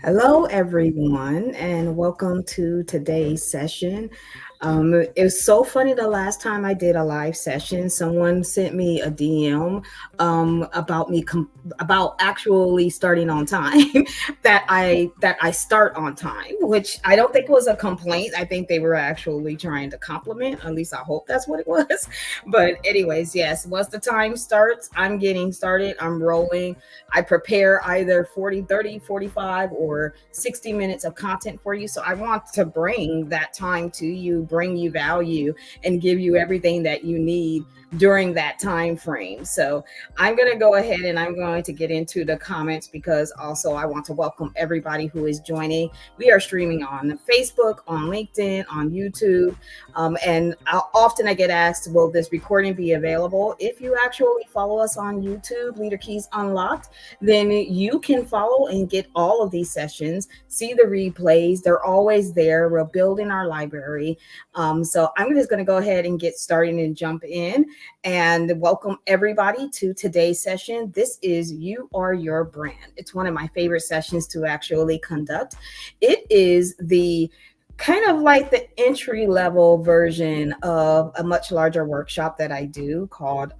Hello, everyone, and welcome to today's session. It was so funny the last time I did a live session, someone sent me a DM about about actually starting on time. that I start on time, which I don't think was a complaint. I think they were actually trying to compliment. At least I hope that's what it was. But anyways, yes, once the time starts, I'm getting started. I'm rolling. I prepare either 40, 30, 45, or 60 minutes of content for you. So I want to bring that time to you, bring you value, and give you everything that you need during that time frame. So I'm going to go ahead and I'm going to get into the comments because also I want to welcome everybody who is joining. We are streaming on Facebook, on LinkedIn, on YouTube. And often I get asked, will this recording be available? If you actually follow us on YouTube, Leader Keys Unlocked, then you can follow and get all of these sessions, see the replays. They're always there. We're building our library. So I'm just going to go ahead and get started and jump in and welcome everybody to today's session. This is You Are Your Brand. It's one of my favorite sessions to actually conduct. It is the kind of like the entry level version of a much larger workshop that I do called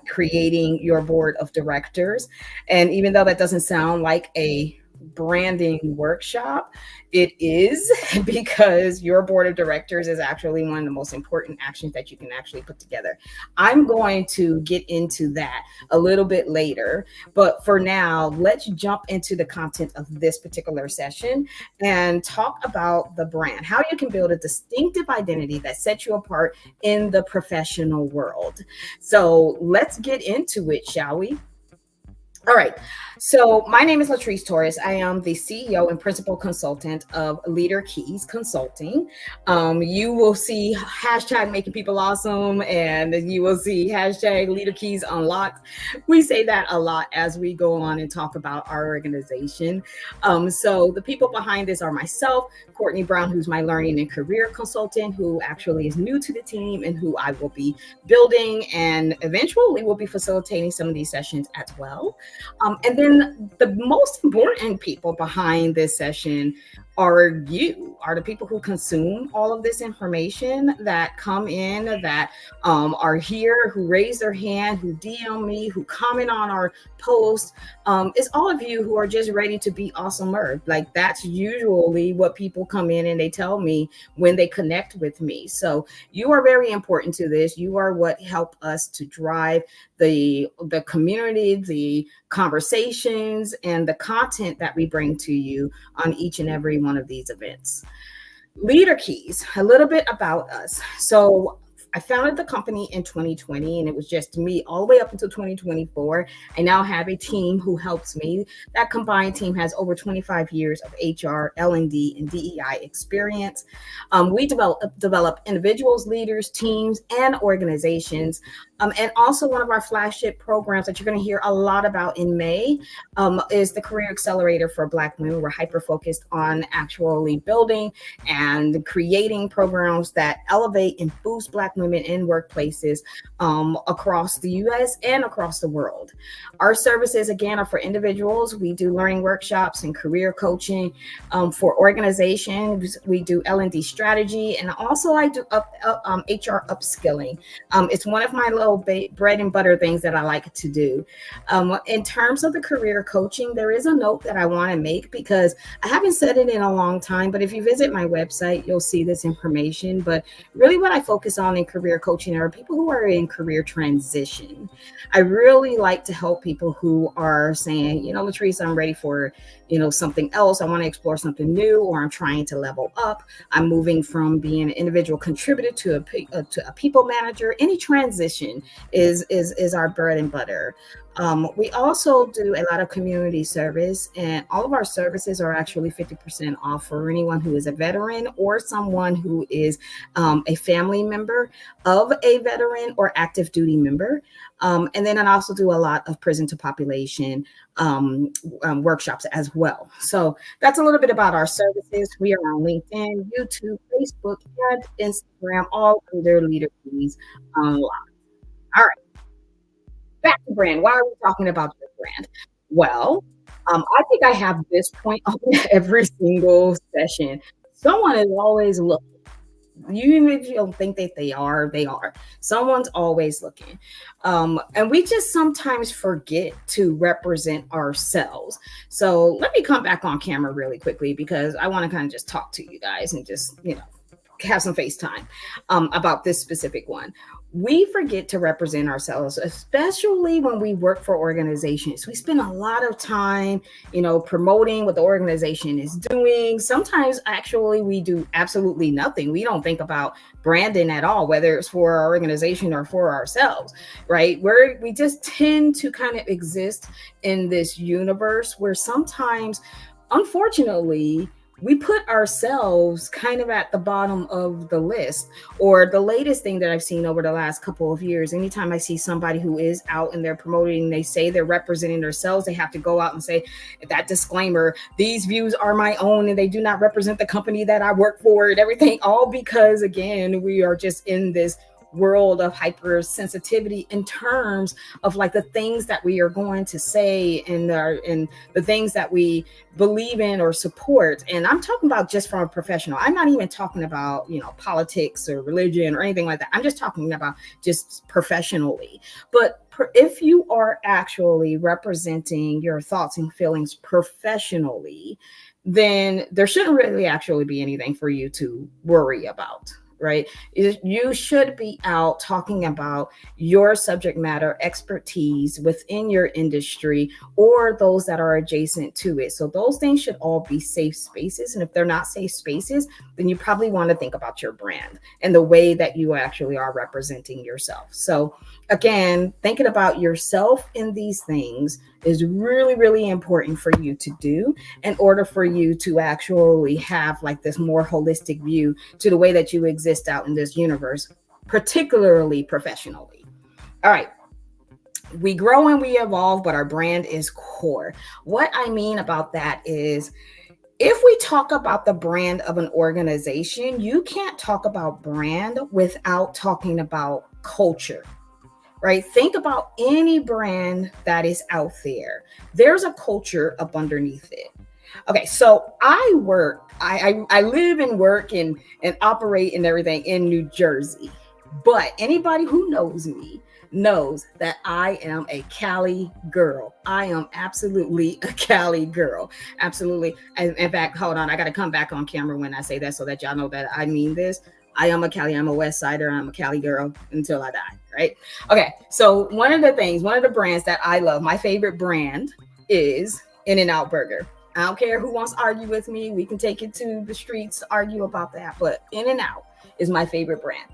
Creating Your Board of Directors. And even though that doesn't sound like a branding workshop, it is because your board of directors is actually one of the most important actions that you can actually put together. I'm going to get into that a little bit later, but for now, let's jump into the content of this particular session and talk about the brand, how you can build a distinctive identity that sets you apart in the professional world. So let's get into it, shall we? All right. So my name is Latrice Torres. I am the CEO and principal consultant of Leader Keys Consulting. You will see hashtag making people awesome, and you will see hashtag Leader Keys Unlocked. We say that a lot as we go on and talk about our organization. So the people behind this are myself, Courtney Brown, who's my learning and career consultant, who actually is new to the team and who I will be building and eventually will be facilitating some of these sessions as well. And then the most important people behind this session are the people who consume all of this information, that come in, that are here, who raise their hand, who DM me, who comment on our post. It's all of you who are just ready to be awesomer. Like that's usually what people come in and they tell me when they connect with me. So you are very important to this. You are what help us to drive the community, the conversations, and the content that we bring to you on each and every one of these events. Leader Keys, a little bit about us. So I founded the company in 2020 and it was just me all the way up until 2024. I now have a team who helps me. That combined team has over 25 years of HR, L&D, and DEI experience. We develop individuals, leaders, teams, and organizations. And also one of our flagship programs that you're going to hear a lot about in May is the Career Accelerator for Black women. We're hyper focused on actually building and creating programs that elevate and boost Black women in workplaces across the US and across the world. Our services, again, are for individuals. We do learning workshops and career coaching. For organizations, we do L&D strategy. And also I do HR upskilling. It's one of my little bread and butter things that I like to do. In terms of the career coaching, there is a note that I want to make because I haven't said it in a long time, but if you visit my website, you'll see this information. But really what I focus on in career coaching are people who are in career transition. I really like to help people who are saying, Latrice, I'm ready for, something else. I want to explore something new, or I'm trying to level up. I'm moving from being an individual contributor to a people manager. Any transition is our bread and butter. We also do a lot of community service, and all of our services are actually 50% off for anyone who is a veteran or someone who is a family member of a veteran or active duty member. And then I also do a lot of prison to population workshops as well. So that's a little bit about our services. We are on LinkedIn, YouTube, Facebook, and Instagram, all under Leader Keys Unlocked. All right, back to brand. Why are we talking about your brand? Well, I think I have this point on every single session. Someone is always looking. Even if you don't think that they are, they are. Someone's always looking. And we just sometimes forget to represent ourselves. So let me come back on camera really quickly because I want to kind of just talk to you guys and just, have some FaceTime about this specific one. We forget to represent ourselves, especially when we work for organizations. We spend a lot of time, promoting what the organization is doing. Sometimes actually we do absolutely nothing. We don't think about branding at all, whether it's for our organization or for ourselves, right? We just tend to kind of exist in this universe where sometimes, unfortunately, we put ourselves kind of at the bottom of the list. Or the latest thing that I've seen over the last couple of years, anytime I see somebody who is out and they're promoting, they say they're representing themselves, they have to go out and say that disclaimer, these views are my own and they do not represent the company that I work for and everything, all because, again, we are just in this world of hypersensitivity in terms of like the things that we are going to say and the things that we believe in or support. And I'm talking about just from a professional. I'm not even talking about, politics or religion or anything like that. I'm just talking about just professionally. But if you are actually representing your thoughts and feelings professionally, then there shouldn't really actually be anything for you to worry about. Right? You should be out talking about your subject matter expertise within your industry or those that are adjacent to it. So those things should all be safe spaces. And if they're not safe spaces, then you probably want to think about your brand and the way that you actually are representing yourself. So again, thinking about yourself in these things is really, really important for you to do in order for you to actually have like this more holistic view to the way that you exist out in this universe, particularly professionally. All right. We grow and we evolve, but our brand is core. What I mean about that is, if we talk about the brand of an organization, you can't talk about brand without talking about culture. Right? Think about any brand that is out there. There's a culture up underneath it. Okay, so I live and work and operate and everything in New Jersey. But anybody who knows me knows that I am a Cali girl. I am absolutely a Cali girl. Absolutely. In fact, hold on, I got to come back on camera when I say that so that y'all know that I mean this. I am a Cali, I'm a West Sider, I'm a Cali girl until I die, right? Okay, so one of the brands that I love, my favorite brand is In-N-Out Burger. I don't care who wants to argue with me. We can take it to the streets, argue about that, but In-N-Out is my favorite brand.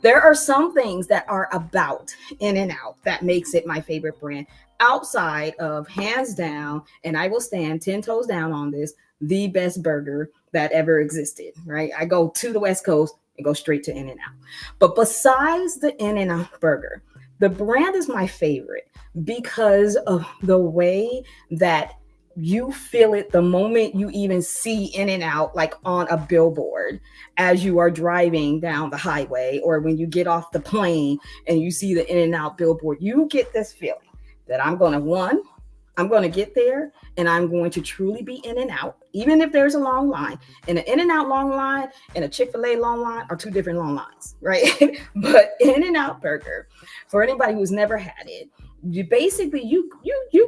There are some things that are about In-N-Out that makes it my favorite brand outside of, hands down, and I will stand 10 toes down on this, the best burger that ever existed, right? I go to the West Coast and go straight to In-N-Out. But besides the In-N-Out burger, the brand is my favorite because of the way that you feel it the moment you even see In-N-Out, like on a billboard as you are driving down the highway, or when you get off the plane and you see the In-N-Out billboard, you get this feeling that I'm going to get there and I'm going to truly be In-N-Out, even if there's a long line. And an In-N-Out long line and a Chick-fil-A long line are two different long lines, right? But In-N-Out burger, for anybody who's never had it, you basically you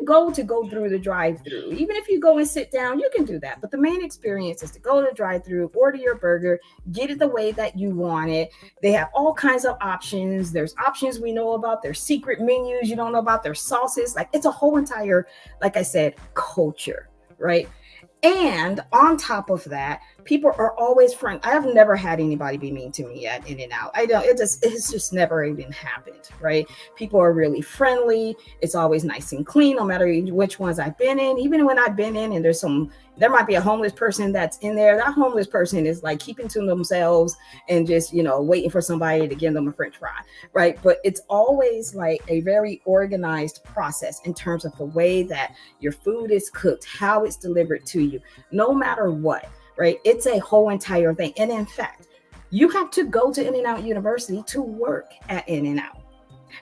go through the drive-through. Even if you go and sit down, you can do that. But the main experience is to go to the drive-through, order your burger, get it the way that you want it. They have all kinds of options. There's options we know about. There's secret menus you don't know about. There's sauces. Like, it's a whole entire, like I said, culture, right? And on top of that, people are always friendly. I have never had anybody be mean to me at In-N-Out. It's just never even happened, right? People are really friendly. It's always nice and clean, no matter which ones I've been in. Even when I've been in and there might be a homeless person that's in there. That homeless person is like keeping to themselves and just, waiting for somebody to give them a French fry, right? But it's always like a very organized process in terms of the way that your food is cooked, how it's delivered to you, no matter what, right? It's a whole entire thing. And in fact, you have to go to In-N-Out University to work at In-N-Out.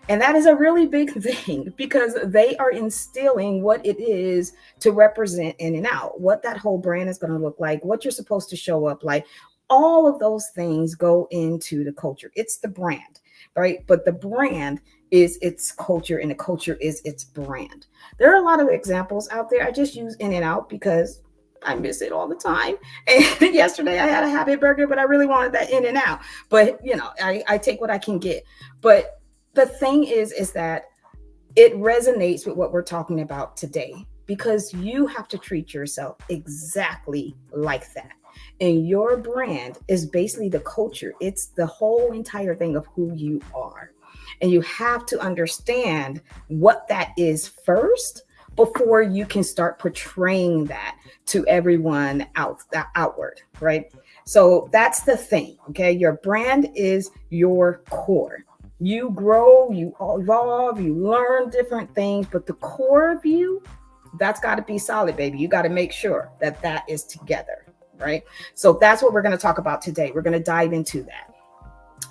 And that is a really big thing because they are instilling what it is to represent In and Out, what that whole brand is going to look like, what you're supposed to show up like. All of those things go into the culture. It's the brand, right? But the brand is its culture and the culture is its brand. There are a lot of examples out there. I just use In and Out because I miss it all the time. And yesterday I had a habit burger, but I really wanted that In and Out. But I take what I can get. But the thing is that it resonates with what we're talking about today because you have to treat yourself exactly like that. And your brand is basically the culture. It's the whole entire thing of who you are. And you have to understand what that is first before you can start portraying that to everyone outward, right? So that's the thing, okay? Your brand is your core. You grow, you evolve, you learn different things, but the core of you, that's got to be solid, baby. You got to make sure that that is together, right? So that's what we're going to talk about today. We're going to dive into that.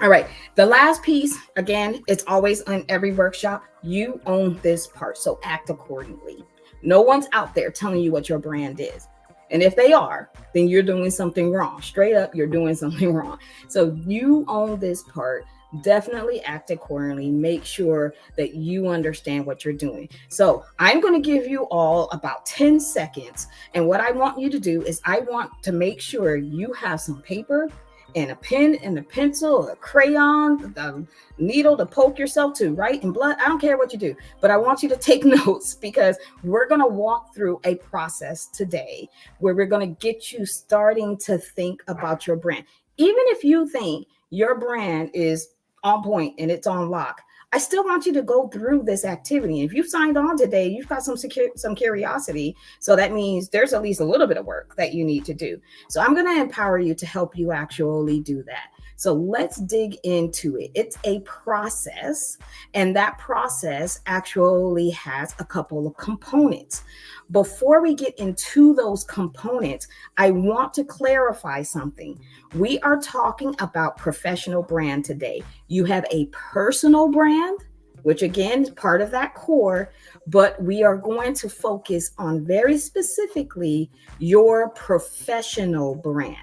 All right. The last piece, again, it's always in every workshop. You own this part. So act accordingly. No one's out there telling you what your brand is. And if they are, then you're doing something wrong. Straight up, you're doing something wrong. So you own this part. Definitely act accordingly. Make sure that you understand what you're doing. So I'm going to give you all about 10 seconds. And what I want you to do is I want to make sure you have some paper and a pen and a pencil, a crayon, the needle to poke yourself to, write in blood. I don't care what you do, but I want you to take notes because we're going to walk through a process today where we're going to get you starting to think about your brand. Even if you think your brand is on point and it's on lock, I still want you to go through this activity. If you've signed on today, you've got some curiosity. So that means there's at least a little bit of work that you need to do. So I'm going to empower you to help you actually do that. So let's dig into it. It's a process, and that process actually has a couple of components. Before we get into those components, I want to clarify something. We are talking about professional brand today. You have a personal brand, which again is part of that core, but we are going to focus on very specifically your professional brand.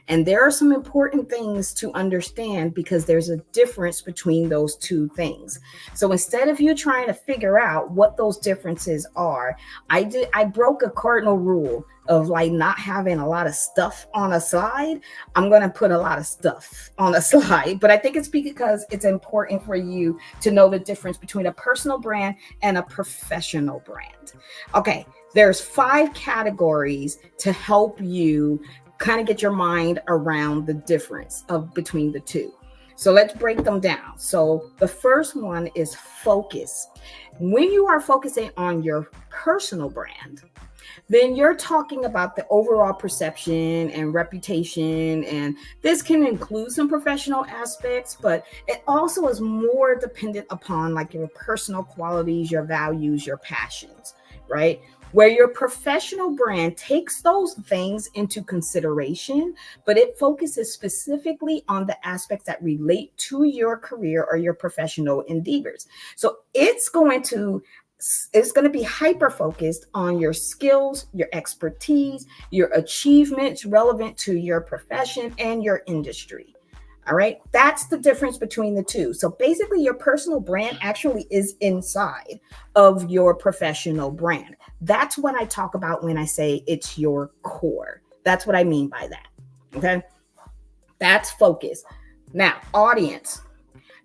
And there are some important things to understand because there's a difference between those two things. So instead of you trying to figure out what those differences are, I broke a cardinal rule of like not having a lot of stuff on a slide. I'm going to put a lot of stuff on a slide, but I think it's because it's important for you to know the difference between a personal brand and a professional brand. Okay, there's 5 categories to help you kind of get your mind around the difference between the two. So let's break them down. So the first one is focus. When you are focusing on your personal brand, then you're talking about the overall perception and reputation. And this can include some professional aspects, but it also is more dependent upon like your personal qualities, your values, your passions, right? Where your professional brand takes those things into consideration, but it focuses specifically on the aspects that relate to your career or your professional endeavors. So it's going to be hyper focused on your skills, your expertise, your achievements relevant to your profession and your industry. All right. That's the difference between the two. So basically, your personal brand actually is inside of your professional brand. That's what I talk about when I say it's your core. That's what I mean by that. Okay. That's focus. Now, audience.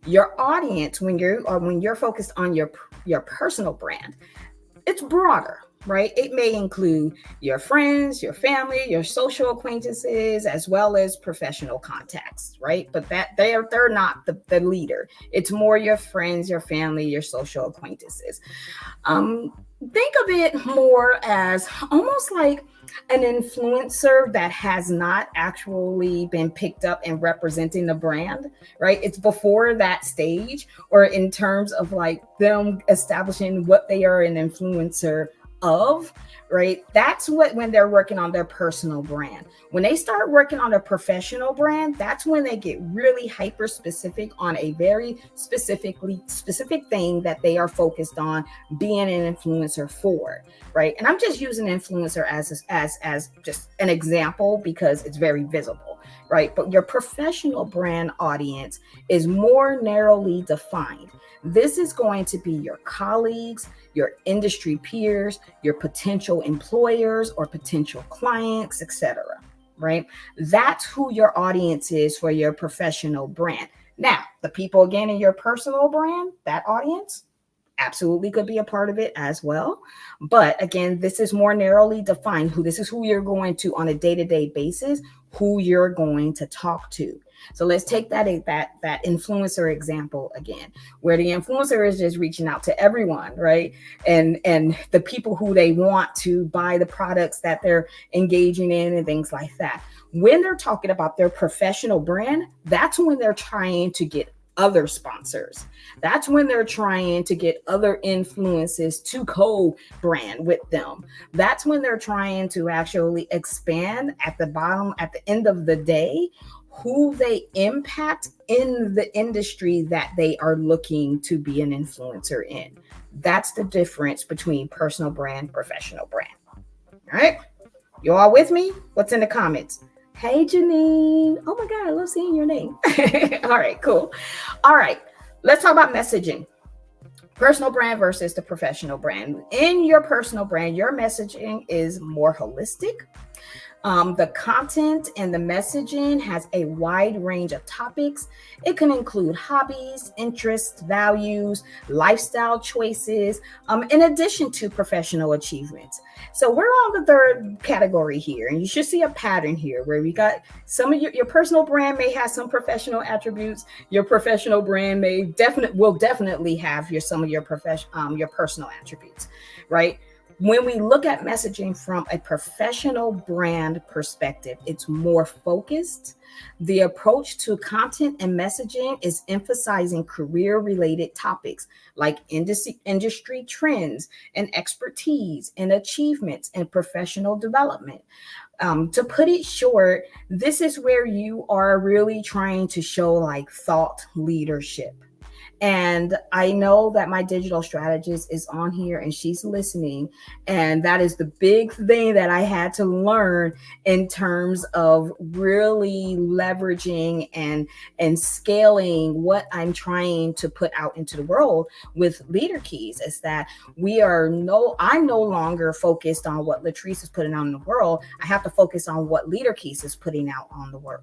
Your audience, when you're focused on your personal brand, it's broader. Right? It may include your friends, your family, your social acquaintances, as well as professional contacts, right? But that they're not the leader. It's more your friends, your family, your social acquaintances. Think of it more as almost like an influencer that has not actually been picked up and representing the brand, right? It's before that stage, or in terms of like them establishing what they are an influencer of, right? That's what, when they're working on their personal brand. When they start working on a professional brand, that's when they get really hyper specific on a very specific thing that they are focused on being an influencer for, right? And I'm just using influencer as just an example because it's very visible, right? But your professional brand audience is more narrowly defined. This is going to be your colleagues, your industry peers, your potential employers or potential clients, etc. Right? That's who your audience is for your professional brand. Now, the people again in your personal brand, that audience absolutely could be a part of it as well. But again, this is more narrowly defined. This is who you're going to on a day-to-day basis, who you're going to talk to. So let's take that influencer example again, where the influencer is just reaching out to everyone, right? And the people who they want to buy the products that they're engaging in and things like that. When they're talking about their professional brand, that's when they're trying to get other sponsors. That's when they're trying to get other influences to co-brand with them. That's when they're trying to actually expand at the end of the day, who they impact in the industry that they are looking to be an influencer in. That's the difference between personal brand, professional brand. All right. You all with me? What's in the comments? Hey, Janine. Oh my God, I love seeing your name. All right, cool. All right, let's talk about messaging. Personal brand versus the professional brand. In your personal brand, your messaging is more holistic. The content and the messaging has a wide range of topics. It can include hobbies, interests, values, lifestyle choices, in addition to professional achievements. So we're on the third category here, and you should see a pattern here where we got some of your personal brand may have some professional attributes. Your professional brand will definitely have some of your personal attributes, right? When we look at messaging from a professional brand perspective, it's more focused. The approach to content and messaging is emphasizing career-related topics like industry trends and expertise and achievements and professional development. To put it short, this is where you are really trying to show like thought leadership. And I know that my digital strategist is on here and she's listening. And that is the big thing that I had to learn in terms of really leveraging and scaling what I'm trying to put out into the world with Leader Keys, is that I'm no longer focused on what Latrice is putting out in the world. I have to focus on what Leader Keys is putting out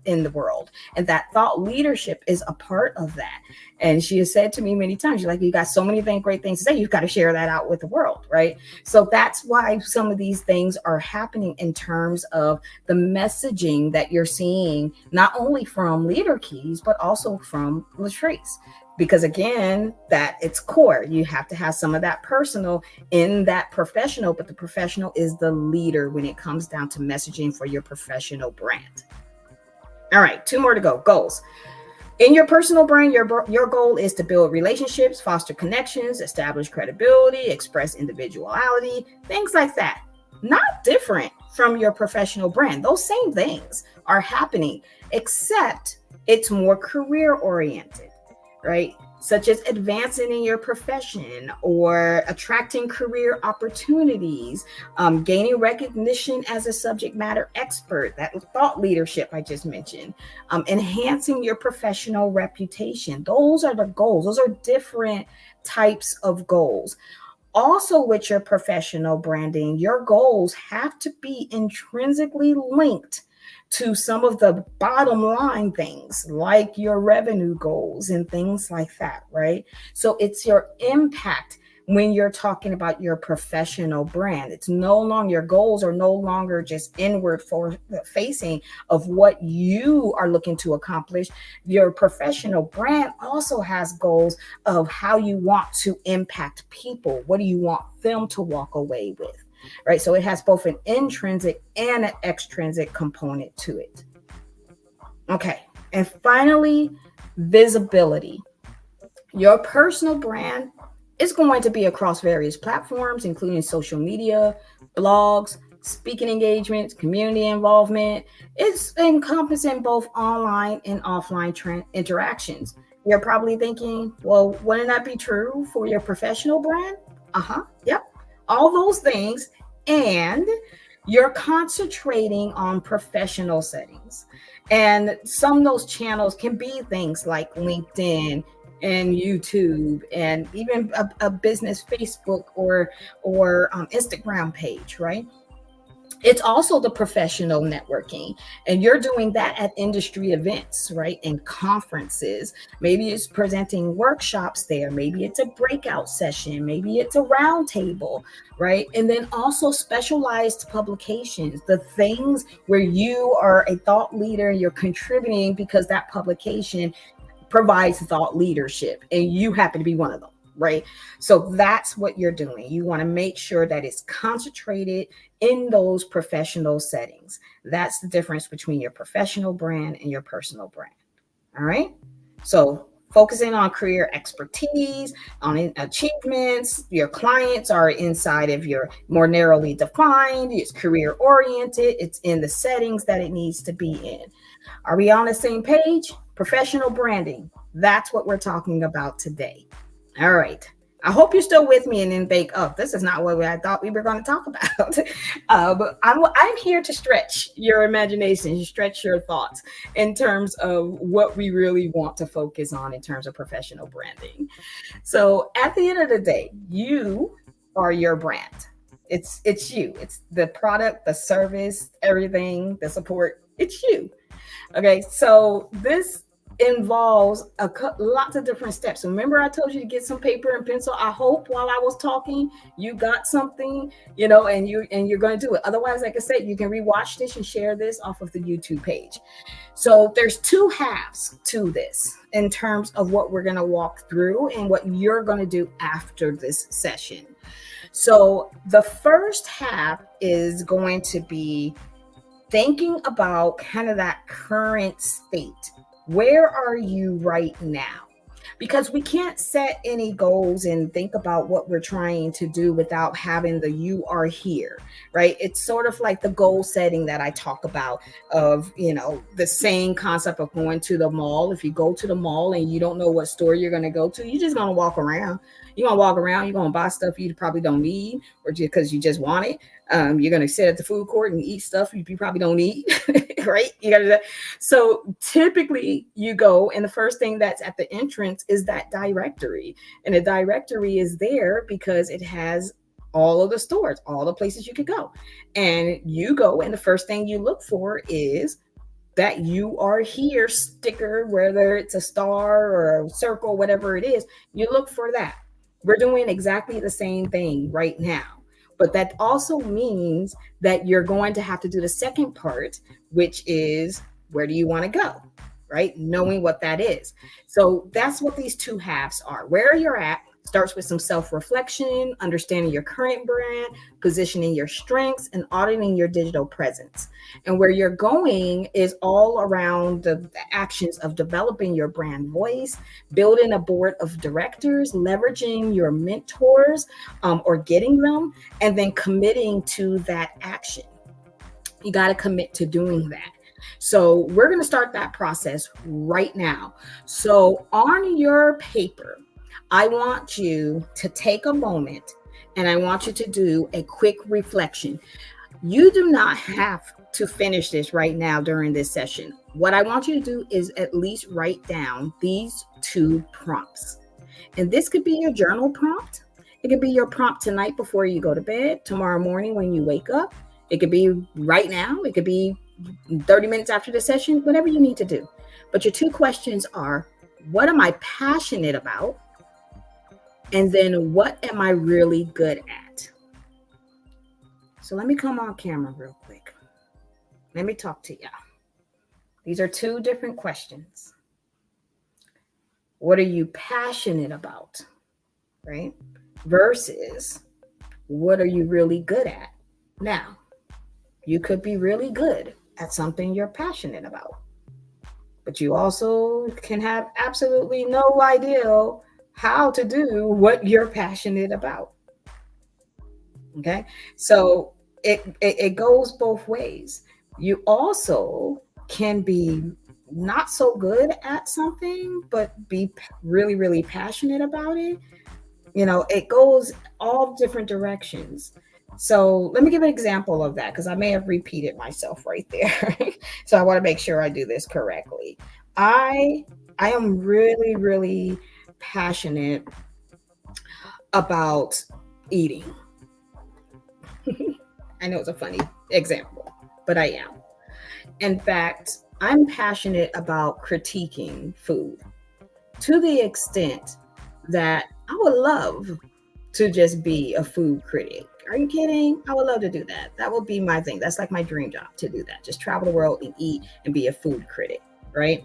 in the world. And that thought leadership is a part of that. And she has said to me many times, you're like, you got so many great things to say, you've got to share that out with the world, right? So that's why some of these things are happening in terms of the messaging that you're seeing, not only from Leader Keys, but also from Latrice. Because again, that it's core. You have to have some of that personal in that professional, but the professional is the leader when it comes down to messaging for your professional brand. All right, 2 more to go. Goals. In your personal brand, your goal is to build relationships, foster connections, establish credibility, express individuality, things like that. Not different from your professional brand. Those same things are happening, except it's more career oriented, right? Such as advancing in your profession or attracting career opportunities, gaining recognition as a subject matter expert, that thought leadership I just mentioned, enhancing your professional reputation. Those are the goals. Those are different types of goals. Also, with your professional branding, your goals have to be intrinsically linked to some of the bottom line things like your revenue goals and things like that, right? So it's your impact when you're talking about your professional brand. It's no longer, your goals are no longer just inward facing of what you are looking to accomplish. Your professional brand also has goals of how you want to impact people. What do you want them to walk away with? Right. So it has both an intrinsic and an extrinsic component to it. Okay. And finally, visibility. Your personal brand It's going to be across various platforms, including social media, blogs, speaking engagements, community involvement. It's encompassing both online and offline interactions. You're probably thinking, well, wouldn't that be true for your professional brand? Yep. All those things. And you're concentrating on professional settings. And some of those channels can be things like LinkedIn and YouTube, and even a business Facebook or Instagram page, right? It's also the professional networking, and you're doing that at industry events, right? And conferences. Maybe it's presenting workshops there, maybe it's a breakout session, maybe it's a roundtable, right? And then also specialized publications, the things where you are a thought leader, you're contributing because that publication provides thought leadership and you happen to be one of them, right? So that's what you're doing. You want to make sure that it's concentrated in those professional settings. That's the difference between your professional brand and your personal brand. All right. So focusing on career expertise, on achievements. Your clients are inside of your more narrowly defined, it's career oriented, it's in the settings that it needs to be in. Are we on the same page? Professional branding. That's what we're talking about today. All right. I hope you're still with me and didn't think, oh, this is not what I thought we were going to talk about. But I'm here to stretch your imagination, stretch your thoughts in terms of what we really want to focus on in terms of professional branding. So at the end of the day, you are your brand. It's you. It's the product, the service, everything, the support. It's you. Okay, so this involves lots of different steps. Remember, I told you to get some paper and pencil. I hope while I was talking, you got something, and you're going to do it. Otherwise, like I said, you can rewatch this and share this off of the YouTube page. So there's two halves to this in terms of what we're going to walk through and what you're going to do after this session. So the first half is going to be thinking about kind of that current state. Where are you right now? Because we can't set any goals and think about what we're trying to do without having the you are here, right? It's sort of like the goal setting that I talk about of, the same concept of going to the mall. If you go to the mall and you don't know what store you're going to go to, you're just going to walk around. You're going to walk around, you're going to buy stuff you probably don't need or just because you just want it. You're going to sit at the food court and eat stuff you probably don't eat, right? So typically you go, and the first thing that's at the entrance is that directory. And the directory is there because it has all of the stores, all the places you could go. And you go, and the first thing you look for is that you are here sticker, whether it's a star or a circle, whatever it is, you look for that. We're doing exactly the same thing right now. But that also means that you're going to have to do the second part, which is where do you want to go, right? Knowing what that is. So that's what these two halves are. Where you're at starts with some self-reflection, understanding your current brand, positioning your strengths, and auditing your digital presence. And where you're going is all around the actions of developing your brand voice, building a board of directors, leveraging your mentors or getting them, and then committing to that action. You got to commit to doing that. So we're going to start that process right now. So on your paper, I want you to take a moment and I want you to do a quick reflection. You do not have to finish this right now during this session. What I want you to do is at least write down these two prompts. And this could be your journal prompt. It could be your prompt tonight before you go to bed, tomorrow morning when you wake up. It could be right now. It could be 30 minutes after the session, whatever you need to do. But your two questions are, what am I passionate about? And then what am I really good at? So let me come on camera real quick. Let me talk to you. These are two different questions. What are you passionate about, right? Versus what are you really good at? Now, you could be really good at something you're passionate about, but you also can have absolutely no idea how to do what you're passionate about. Okay. So it goes both ways. You also can be not so good at something, but be really, really passionate about it. It goes all different directions. So let me give an example of that because I may have repeated myself right there. So I want to make sure I do this correctly. I I am really, really passionate about eating. I know it's a funny example, but I am. In fact, I'm passionate about critiquing food to the extent that I would love to just be a food critic. Are you kidding? I would love to do that. That would be my thing. That's like my dream job to do that. Just travel the world and eat and be a food critic, right?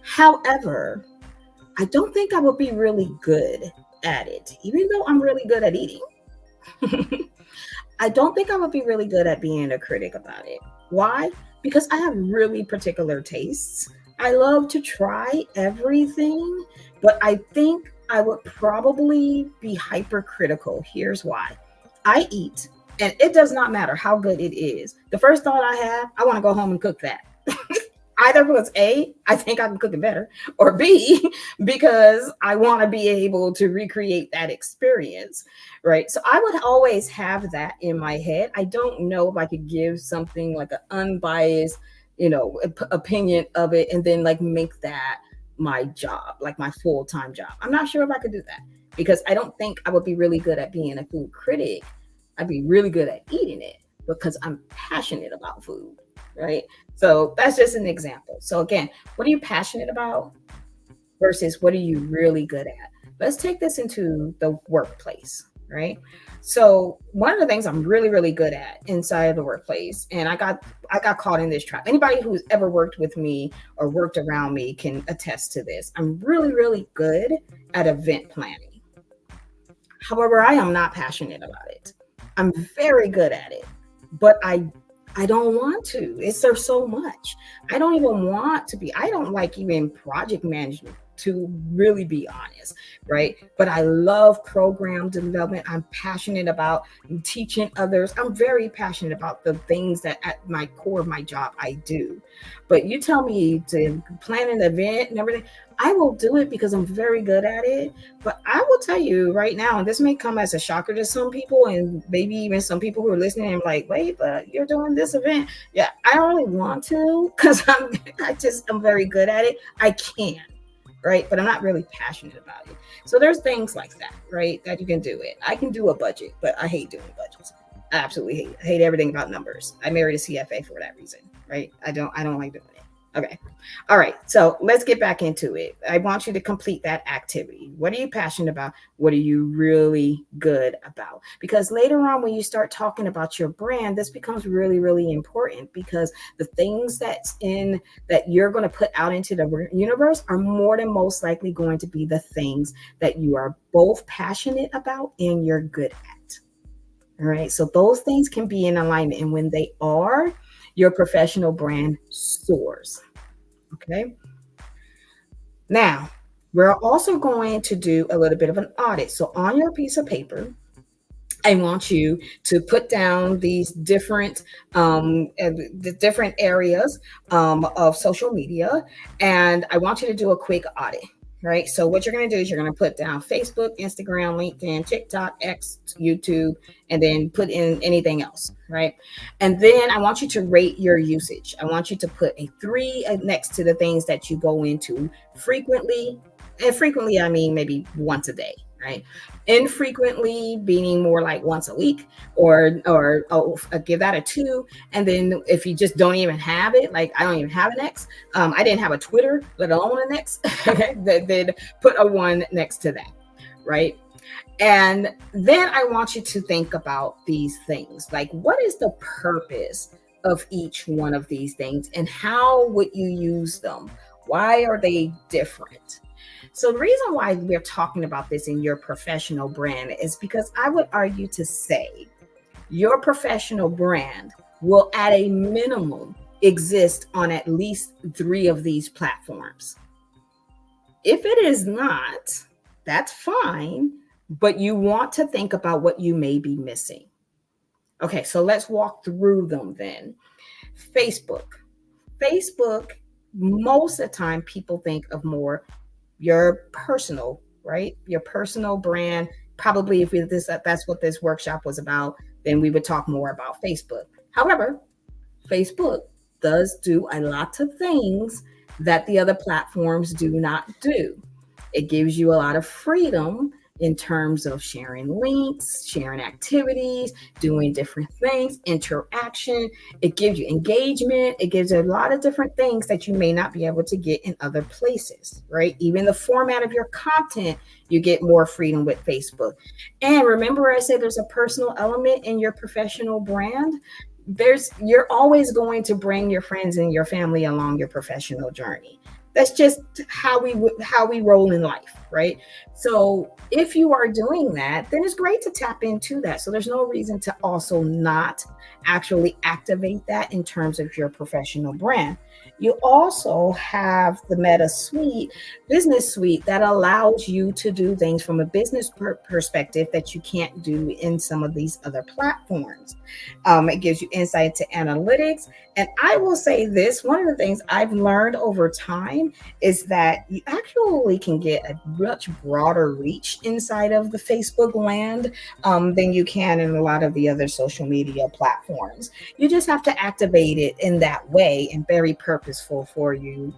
However, I don't think I would be really good at it, even though I'm really good at eating. I don't think I would be really good at being a critic about it. Why? Because I have really particular tastes. I love to try everything, but I think I would probably be hypercritical. Here's why. I eat, and it does not matter how good it is. The first thought I have, I want to go home and cook that. Either because A, I think I can cook it better, or B, because I want to be able to recreate that experience, right? So I would always have that in my head. I don't know if I could give something like an unbiased, opinion of it and then like make that my job, like my full-time job. I'm not sure if I could do that because I don't think I would be really good at being a food critic. I'd be really good at eating it because I'm passionate about food, right? So that's just an example. So again, what are you passionate about versus what are you really good at? Let's take this into the workplace, right? So one of the things I'm really, really good at inside of the workplace, and I got caught in this trap. Anybody who's ever worked with me or worked around me can attest to this. I'm really, really good at event planning. However, I am not passionate about it. I'm very good at it, but I don't want to. It's there's so much. I don't even want to be. I don't like even project management to really be honest, right? But I love program development. I'm passionate about teaching others. I'm very passionate about the things that at my core of my job I do. But you tell me to plan an event and everything, I will do it because I'm very good at it. But I will tell you right now, and this may come as a shocker to some people, and maybe even some people who are listening and like, wait, but you're doing this event. Yeah, I don't really want to because I'm very good at it. I can, right? But I'm not really passionate about it. So there's things like that, right? That you can do it. I can do a budget, but I hate doing budgets. I absolutely hate it. I hate everything about numbers. I married a CFA for that reason, right? I don't like doing it. Okay. All right. So let's get back into it. I want you to complete that activity. What are you passionate about? What are you really good about? Because later on, when you start talking about your brand, this becomes really, really important because the things that you're going to put out into the universe are more than most likely going to be the things that you are both passionate about and you're good at. All right. So those things can be in alignment. And when they are, your professional brand soars. Okay. Now, we're also going to do a little bit of an audit. So on your piece of paper, I want you to put down these the different areas of social media, and I want you to do a quick audit. Right. So what you're going to do is you're going to put down Facebook, Instagram, LinkedIn, TikTok, X, YouTube, and then put in anything else. Right. And then I want you to rate your usage. I want you to put a 3 next to the things that you go into frequently. And frequently, I mean maybe once a day. Right. Infrequently meaning more like once a week, or give that a 2. And then if you just don't even have it, like I don't even have an X, I didn't have a Twitter, let alone an X, then put a 1 next to that, right? And then I want you to think about these things, like what is the purpose of each one of these things and how would you use them? Why are they different? So the reason why we're talking about this in your professional brand is because I would argue to say your professional brand will at a minimum exist on at least 3 of these platforms. If it is not, That's fine, but you want to think about what you may be missing. Okay, so let's walk through them then. Facebook. Facebook, most of the time, people think of more your personal, right? Your personal brand. Probably if that's what this workshop was about, then we would talk more about Facebook. However, Facebook does do a lot of things that the other platforms do not do. It gives you a lot of freedom in terms of sharing links, sharing activities, doing different things, interaction. It gives you engagement. It gives you a lot of different things that you may not be able to get in other places, right? Even the format of your content, you get more freedom with Facebook. And remember, I said there's a personal element in your professional brand. You're always going to bring your friends and your family along your professional journey. That's just how we roll in life, right? So if you are doing that, then it's great to tap into that. So there's no reason to also not actually activate that in terms of your professional brand. You also have the Meta Suite, business suite, that allows you to do things from a business perspective that you can't do in some of these other platforms. It gives you insight to analytics. And I will say this, one of the things I've learned over time is that you actually can get a much broader reach inside of the Facebook land than you can in a lot of the other social media platforms. You just have to activate it in that way and very purposeful for you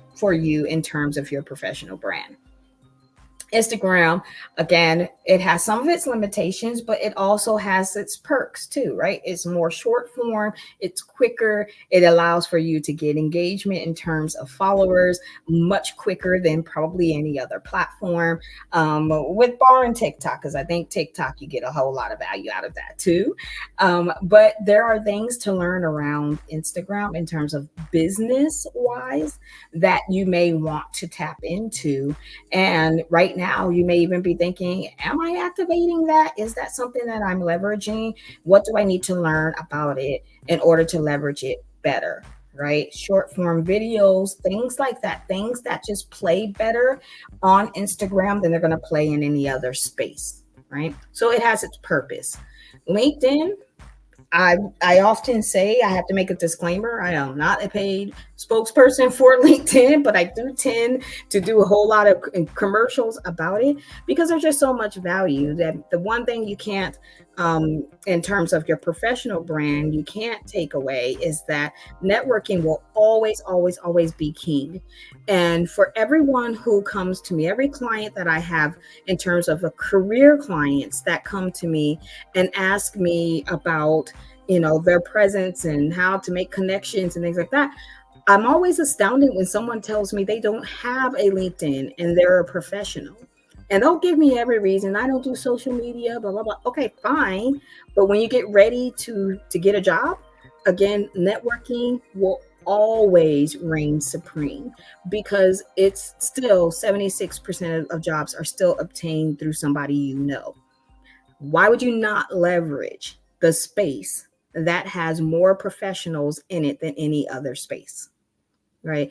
in terms of your professional brand. Instagram, again, it has some of its limitations, but it also has its perks too, right? It's more short form, it's quicker, it allows for you to get engagement in terms of followers much quicker than probably any other platform. With barring TikTok, because I think TikTok, you get a whole lot of value out of that too. But there are things to learn around Instagram in terms of business wise that you may want to tap into. And right now, you may even be thinking, am I activating that? Is that something that I'm leveraging? What do I need to learn about it in order to leverage it better? Right? Short form videos, things like that, things that just play better on Instagram than they're going to play in any other space. Right? So it has its purpose. LinkedIn, I often say, I have to make a disclaimer. I am not a paid spokesperson for LinkedIn, but I do tend to do a whole lot of commercials about it because there's just so much value. That the one thing you can't, in terms of your professional brand, you can't take away is that networking will always, always, always be king. And for everyone who comes to me, every client that I have in terms of a career clients that come to me and ask me about, their presence and how to make connections and things like that, I'm always astounded when someone tells me they don't have a LinkedIn and they're a professional. And they'll give me every reason. I don't do social media, blah, blah, blah. Okay, fine. But when you get ready to get a job, again, networking will always reign supreme because it's still 76% of jobs are still obtained through somebody you know. Why would you not leverage the space that has more professionals in it than any other space? Right?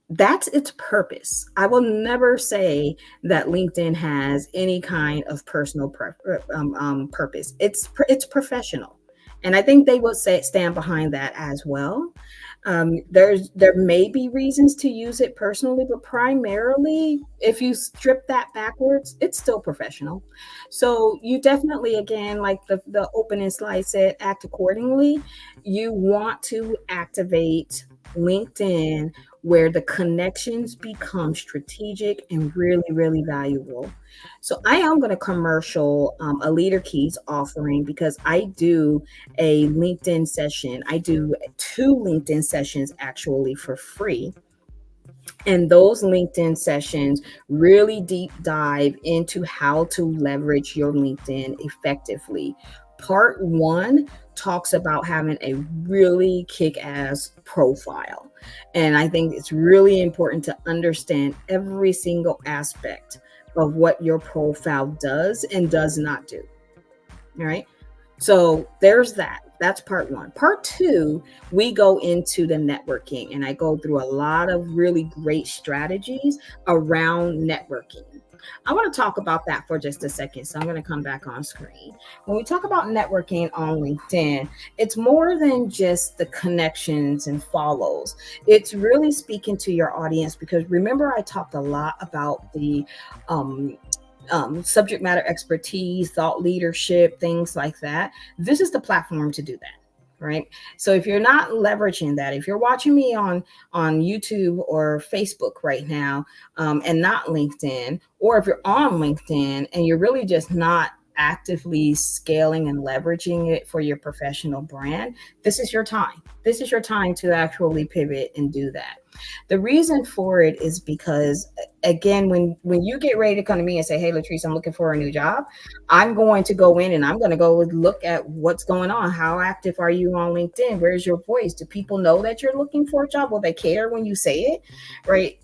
That's its purpose. I will never say that LinkedIn has any kind of personal purpose. It's professional, and I think they will stand behind that as well. There may be reasons to use it personally, but primarily, if you strip that backwards, it's still professional. So you definitely, again, like the opening slide said, act accordingly. You want to activate LinkedIn where the connections become strategic and really, really valuable. So I am going to commercial a Leader Keys offering because I do a LinkedIn session. I do two LinkedIn sessions actually for free. And those LinkedIn sessions really deep dive into how to leverage your LinkedIn effectively. Part one talks about having a really kick ass profile. And I think it's really important to understand every single aspect of what your profile does and does not do. All right. So there's that. That's part one. Part two, we go into the networking, and I go through a lot of really great strategies around networking. I want to talk about that for just a second. So I'm going to come back on screen. When we talk about networking on LinkedIn, it's more than just the connections and follows. It's really speaking to your audience, because remember, I talked a lot about the um, subject matter expertise, thought leadership, things like that. This is the platform to do that. Right. So if you're not leveraging that, if you're watching me on YouTube or Facebook right now, and not LinkedIn, or if you're on LinkedIn and you're really just not actively scaling and leveraging it for your professional brand, this is your time. This is your time to actually pivot and do that. The reason for it is because, again, when you get ready to come to me and say, "Hey, Latrice, I'm looking for a new job," I'm going to go in and I'm going to go look at what's going on. How active are you on LinkedIn? Where's your voice? Do people know that you're looking for a job? Will they care when you say it? Right?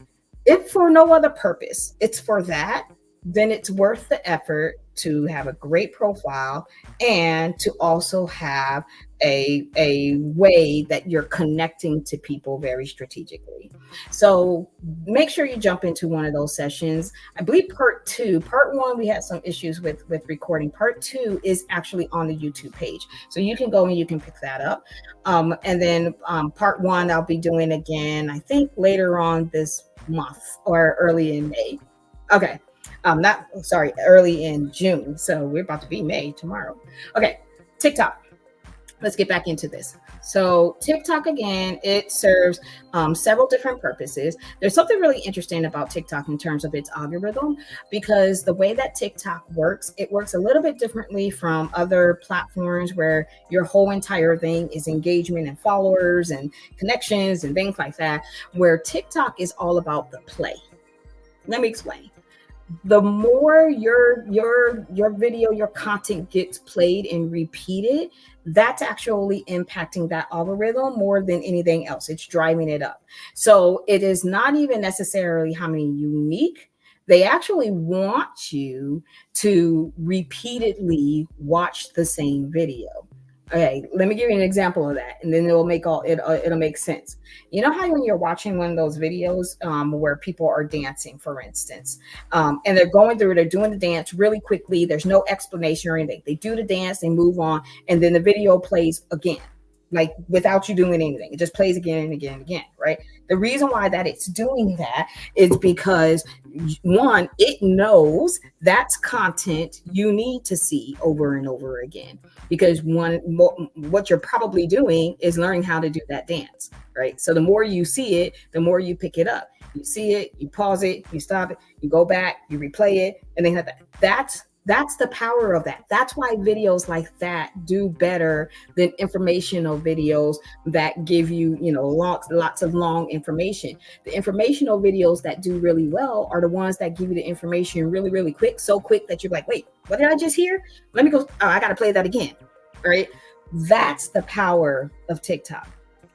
If for no other purpose, it's for that, then it's worth the effort to have a great profile and to also have a way that you're connecting to people very strategically. So make sure you jump into one of those sessions. I believe part one, we had some issues with recording. Part two is actually on the YouTube page. So you can go and you can pick that up. And then part one, I'll be doing again, I think later on this month or early in May. Okay. Not sorry, early in June. So we're about to be May tomorrow. Okay. TikTok. Let's get back into this. So TikTok, again, it serves several different purposes. There's something really interesting about TikTok in terms of its algorithm, because the way that TikTok works, it works a little bit differently from other platforms where your whole entire thing is engagement and followers and connections and things like that, where TikTok is all about the play. Let me explain. The more your video, your content gets played and repeated, that's actually impacting that algorithm more than anything else. It's driving it up. So it is not even necessarily how many unique. They actually want you to repeatedly watch the same video. Okay, let me give you an example of that, and then it'll make sense. You know how when you're watching one of those videos where people are dancing, for instance, and they're doing the dance really quickly. There's no explanation or anything. They do the dance, they move on, and then the video plays again, like without you doing anything. It just plays again and again and again, right? The reason why that it's doing that is because, one, it knows that's content you need to see over and over again. Because what you're probably doing is learning how to do that dance, right? So the more you see it, the more you pick it up. You see it, you pause it, you stop it, you go back, you replay it, and then like that. That's the power of that. That's why videos like that do better than informational videos that give you, lots of long information. The informational videos that do really well are the ones that give you the information really, really quick, so quick that you're like, wait, what did I just hear? Let me go. Oh, I got to play that again. Right? That's the power of TikTok.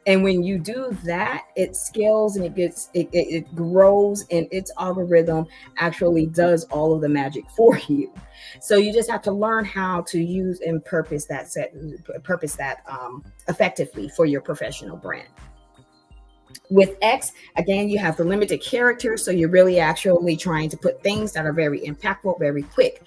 And when you do that, it scales and it grows, and its algorithm actually does all of the magic for you. So you just have to learn how to use and purpose that effectively for your professional brand. With X, again, you have the limited characters, so you're really actually trying to put things that are very impactful, very quick.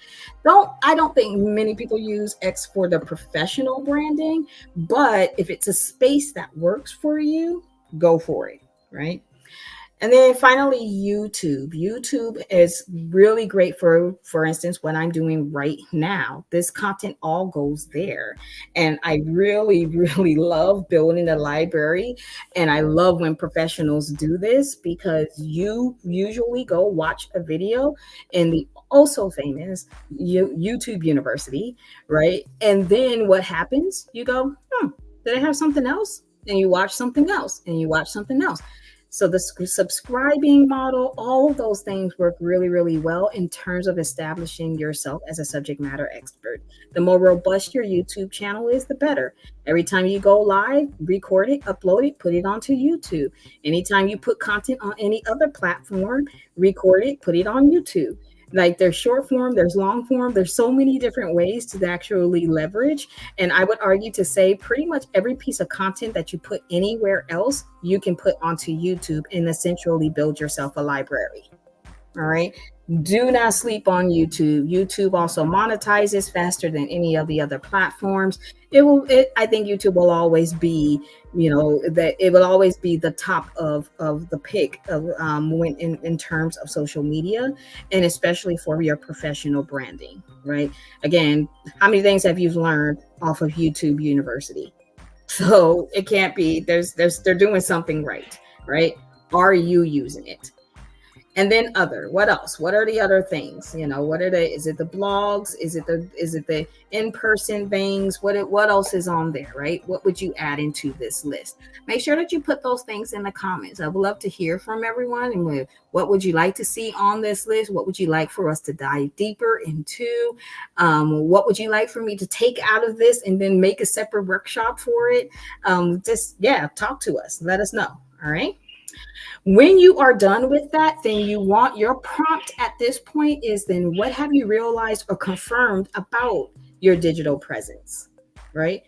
I don't think many people use X for the professional branding, but if it's a space that works for you, go for it, right? And then finally, YouTube. YouTube is really great for instance, what I'm doing right now. This content all goes there. And I really, really love building a library. And I love when professionals do this, because you usually go watch a video in the also famous YouTube University, right? And then what happens? You go, did I have something else? And you watch something else, and you watch something else. So the subscribing model, all of those things work really, really well in terms of establishing yourself as a subject matter expert. The more robust your YouTube channel is, the better. Every time you go live, record it, upload it, put it onto YouTube. Anytime you put content on any other platform, record it, put it on YouTube. Like, there's short form, there's long form, there's so many different ways to actually leverage. And I would argue to say pretty much every piece of content that you put anywhere else, you can put onto YouTube and essentially build yourself a library. All right. Do not sleep on YouTube. YouTube also monetizes faster than any of the other platforms. I think YouTube will always be, that it will always be the top of the pick of when in terms of social media, and especially for your professional branding, right? Again, how many things have you learned off of YouTube University? So it can't be, they're doing something right, right? Are you using it? And then other, what else? What are the other things? What are the, is it the blogs? Is it the in-person things? What else is on there, right? What would you add into this list? Make sure that you put those things in the comments. I would love to hear from everyone. And what would you like to see on this list? What would you like for us to dive deeper into? What would you like for me to take out of this and then make a separate workshop for it? Just, yeah, talk to us. Let us know. All right. When you are done with that, then you want your prompt at this point is, then what have you realized or confirmed about your digital presence, right?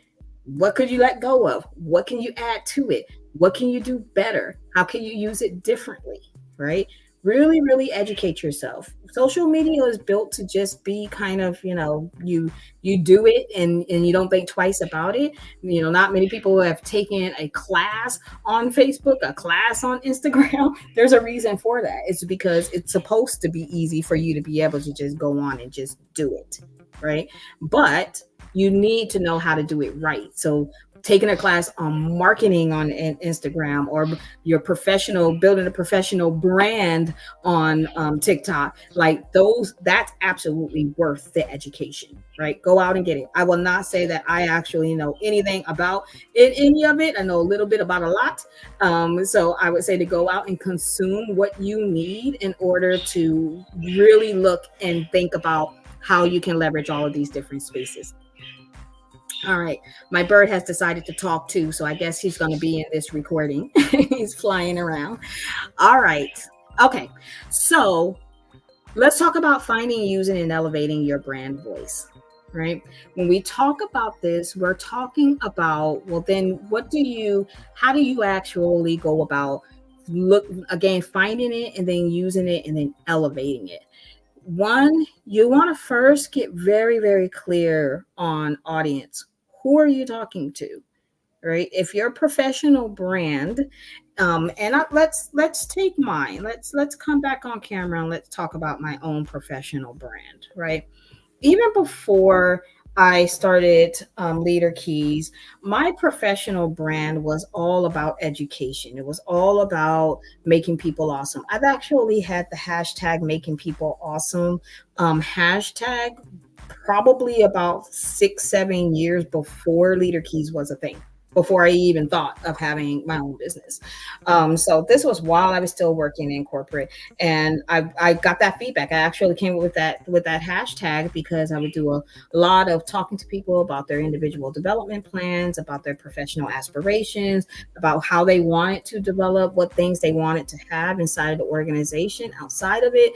What could you let go of? What can you add to it? What can you do better? How can you use it differently, right? Really, really educate yourself. Social media is built to just be kind of, you do it and you don't think twice about it. Not many people have taken a class on Facebook, a class on Instagram. There's a reason for that. It's because it's supposed to be easy for you to be able to just go on and just do it, right? But you need to know how to do it right. So taking a class on marketing on Instagram, or your professional, building a professional brand on TikTok, like those, that's absolutely worth the education, right? Go out and get it. I will not say that I actually know anything about any of it. I know a little bit about a lot. So I would say to go out and consume what you need in order to really look and think about how you can leverage all of these different spaces. All right. My bird has decided to talk too, so I guess he's going to be in this recording. He's flying around. All right. Okay. So let's talk about finding, using, and elevating your brand voice, right? When we talk about this, we're talking about, well, then how do you actually go about finding it and then using it and then elevating it? One, you want to first get very, very clear on audience. Who are you talking to? Right? If you're a professional brand, let's take mine. Let's come back on camera and let's talk about my own professional brand. Right? Even before I started Leader Keys, my professional brand was all about education. It was all about making people awesome. I've actually had the hashtag making people awesome hashtag probably about 6-7 years before Leader Keys was a thing, before I even thought of having my own business. So this was while I was still working in corporate, and I got that feedback. I actually came up with that hashtag because I would do a lot of talking to people about their individual development plans, about their professional aspirations, about how they wanted to develop, what things they wanted to have inside of the organization, outside of it,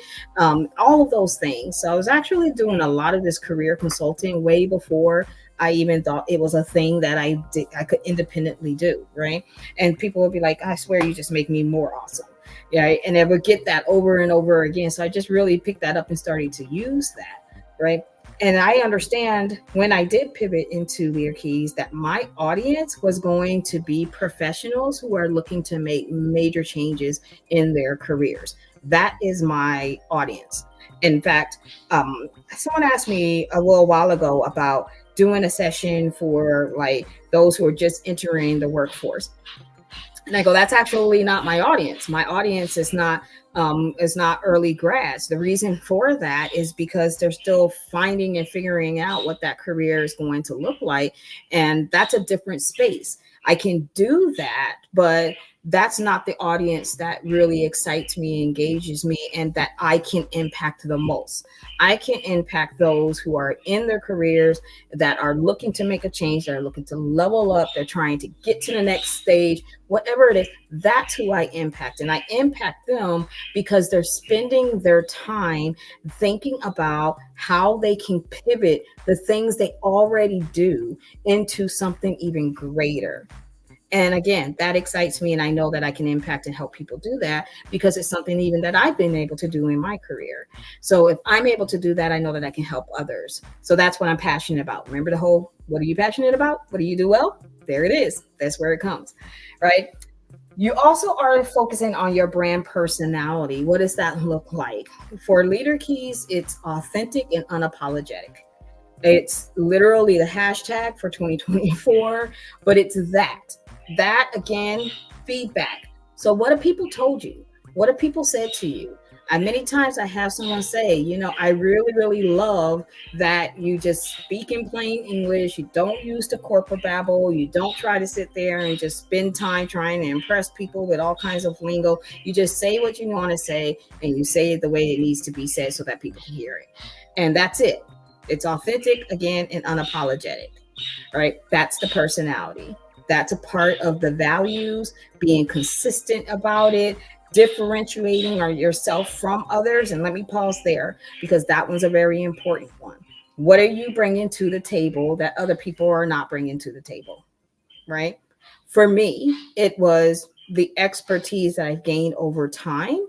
all of those things. So I was actually doing a lot of this career consulting way before I even thought it was a thing that I could independently do, right? And people would be like, I swear you just make me more awesome. Yeah. And I would get that over and over again. So I just really picked that up and started to use that, right? And I understand when I did pivot into Leader Keys that my audience was going to be professionals who are looking to make major changes in their careers. That is my audience. In fact, someone asked me a little while ago about doing a session for like those who are just entering the workforce. And I go, that's actually not my audience. My audience is not early grads. The reason for that is because they're still finding and figuring out what that career is going to look like. And that's a different space. I can do that, but that's not the audience that really excites me, engages me, and that I can impact the most. I can impact those who are in their careers, that are looking to make a change, that are looking to level up, they're trying to get to the next stage, whatever it is. That's who I impact. And I impact them because they're spending their time thinking about how they can pivot the things they already do into something even greater. And again, that excites me. And I know that I can impact and help people do that because it's something even that I've been able to do in my career. So if I'm able to do that, I know that I can help others. So that's what I'm passionate about. Remember the whole, what are you passionate about? What do you do well? There it is. That's where it comes, right? You also are focusing on your brand personality. What does that look like? For Leader Keys, it's authentic and unapologetic. It's literally the hashtag for 2024, but it's that. That again, feedback. So, what have people told you? What have people said to you? And many times I have someone say, I really, really love that you just speak in plain English. You don't use the corporate babble. You don't try to sit there and just spend time trying to impress people with all kinds of lingo. You just say what you want to say and you say it the way it needs to be said so that people can hear it. And that's it. It's authentic again and unapologetic, right? That's the personality. That's a part of the values, being consistent about it, differentiating yourself from others. And let me pause there because that one's a very important one. What are you bringing to the table that other people are not bringing to the table, right? For me, it was the expertise that I've gained over time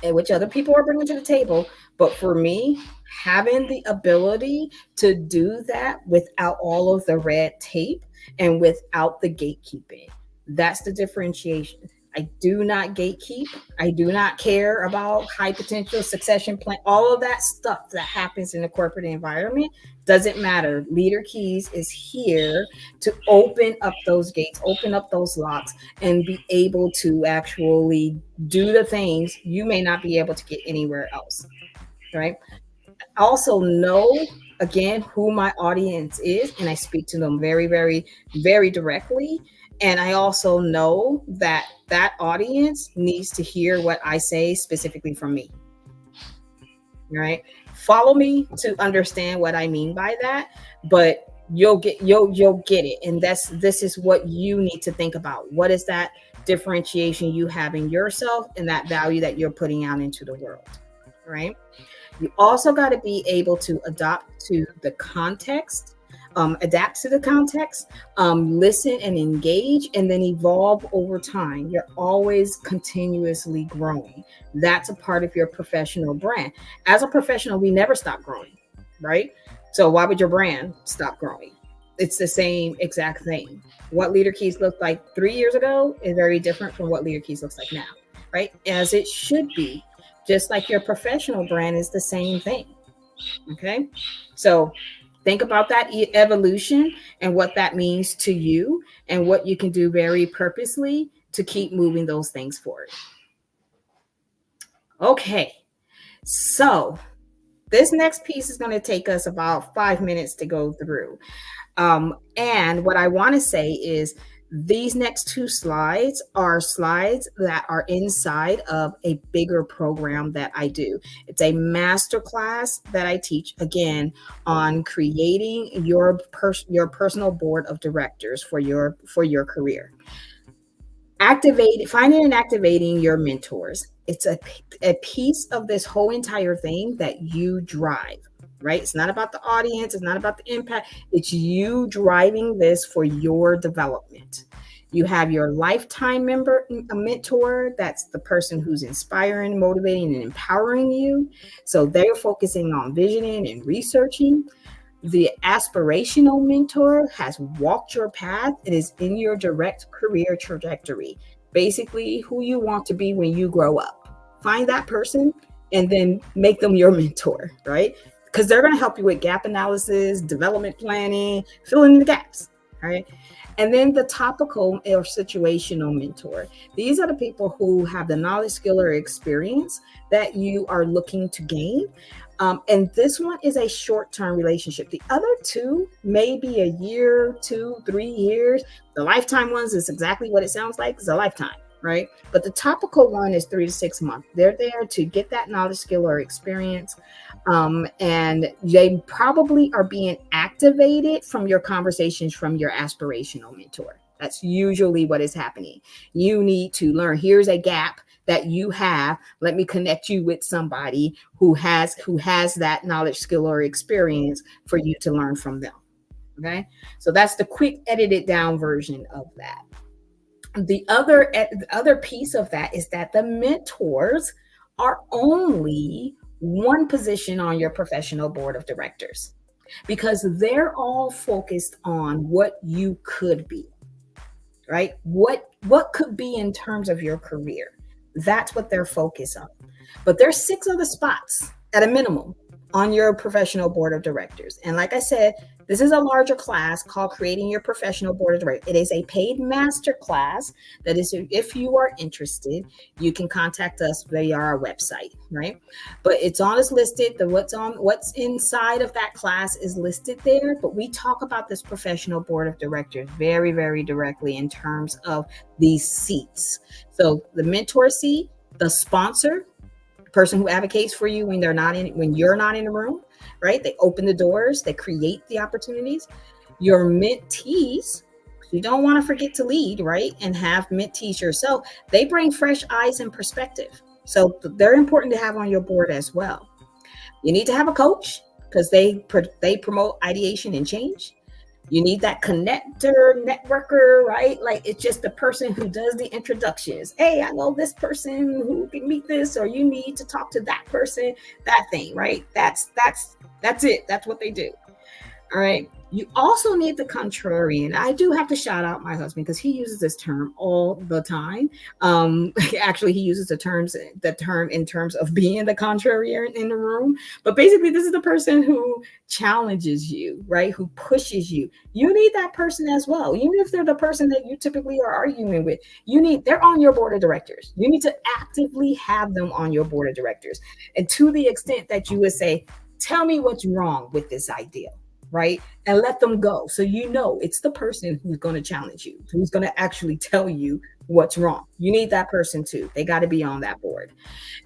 and which other people are bringing to the table. But for me, having the ability to do that without all of the red tape and without the gatekeeping, that's the differentiation. I do not gatekeep. I do not care about high potential succession plan. All of that stuff that happens in the corporate environment doesn't matter. Leader Keys is here to open up those gates, open up those locks, and be able to actually do the things you may not be able to get anywhere else. Right. Also know again who my audience is, and I speak to them very, very, very directly. And I also know that that audience needs to hear what I say specifically from me. Right? Follow me to understand what I mean by that, but you'll get it. And this is what you need to think about. What is that differentiation you have in yourself and that value that you're putting out into the world, right? You also got to be able to adapt to the context, listen and engage, and then evolve over time. You're always continuously growing. That's a part of your professional brand. As a professional, we never stop growing, right? So why would your brand stop growing? It's the same exact thing. What Leader Keys looked like 3 years ago is very different from what Leader Keys looks like now, right? As it should be. Just like your professional brand is the same thing. Okay. So think about that evolution and what that means to you and what you can do very purposely to keep moving those things forward. Okay. So this next piece is going to take us about 5 minutes to go through. And what I want to say is these next two slides are slides that are inside of a bigger program that I do. It's a masterclass that I teach again on creating your personal board of directors for your career. Finding and activating your mentors. It's a piece of this whole entire thing that you drive. Right? It's not about the audience. It's not about the impact. It's you driving this for your development. You have your lifetime mentor. That's the person who's inspiring, motivating, and empowering you. So they're focusing on visioning and researching. The aspirational mentor has walked your path and is in your direct career trajectory. Basically, who you want to be when you grow up. Find that person and then make them your mentor, right? Because they're going to help you with gap analysis, development planning, filling in the gaps, right? And then the topical or situational mentor. These are the people who have the knowledge, skill, or experience that you are looking to gain. And this one is a short-term relationship. The other two may be a year, 2, 3 years. The lifetime ones is exactly what it sounds like. It's a lifetime. Right? But the topical one is 3 to 6 months. They're there to get that knowledge, skill, or experience. And they probably are being activated from your conversations from your aspirational mentor. That's usually what is happening. You need to learn. Here's a gap that you have. Let me connect you with somebody who has that knowledge, skill, or experience for you to learn from them. Okay. So that's the quick edited down version of that. The other piece of that is that the mentors are only one position on your professional board of directors because they're all focused on what you could be, right? What could be in terms of your career. That's what they're focused on. But there's 6 other spots at a minimum on your professional board of directors. And like I said, this is a larger class called Creating Your Professional Board of Directors. It is a paid master class that is, if you are interested, you can contact us via our website, right? But it's on as listed. What's inside of that class is listed there. But we talk about this professional board of directors very, very directly in terms of these seats. So the mentor seat, the sponsor, person who advocates for you when you're not in the room, right? They open the doors, they create the opportunities. Your mentees, you don't want to forget to lead, right? And have mentees yourself. They bring fresh eyes and perspective. So they're important to have on your board as well. You need to have a coach because they promote ideation and change. You need that connector, networker, right? Like it's just the person who does the introductions. Hey, I know this person who can meet this, or you need to talk to that person, that thing, right? That's it. That's what they do. All right. You also need the contrarian. I do have to shout out my husband because he uses this term all the time. Actually, he uses the term in terms of being the contrarian in the room. But basically, this is the person who challenges you, right? Who pushes you. You need that person as well. Even if they're the person that you typically are arguing with, they're on your board of directors. You need to actively have them on your board of directors. And to the extent that you would say, tell me what's wrong with this idea, right? And let them go. So it's the person who's going to challenge you, who's going to actually tell you what's wrong. You need that person too. They got to be on that board.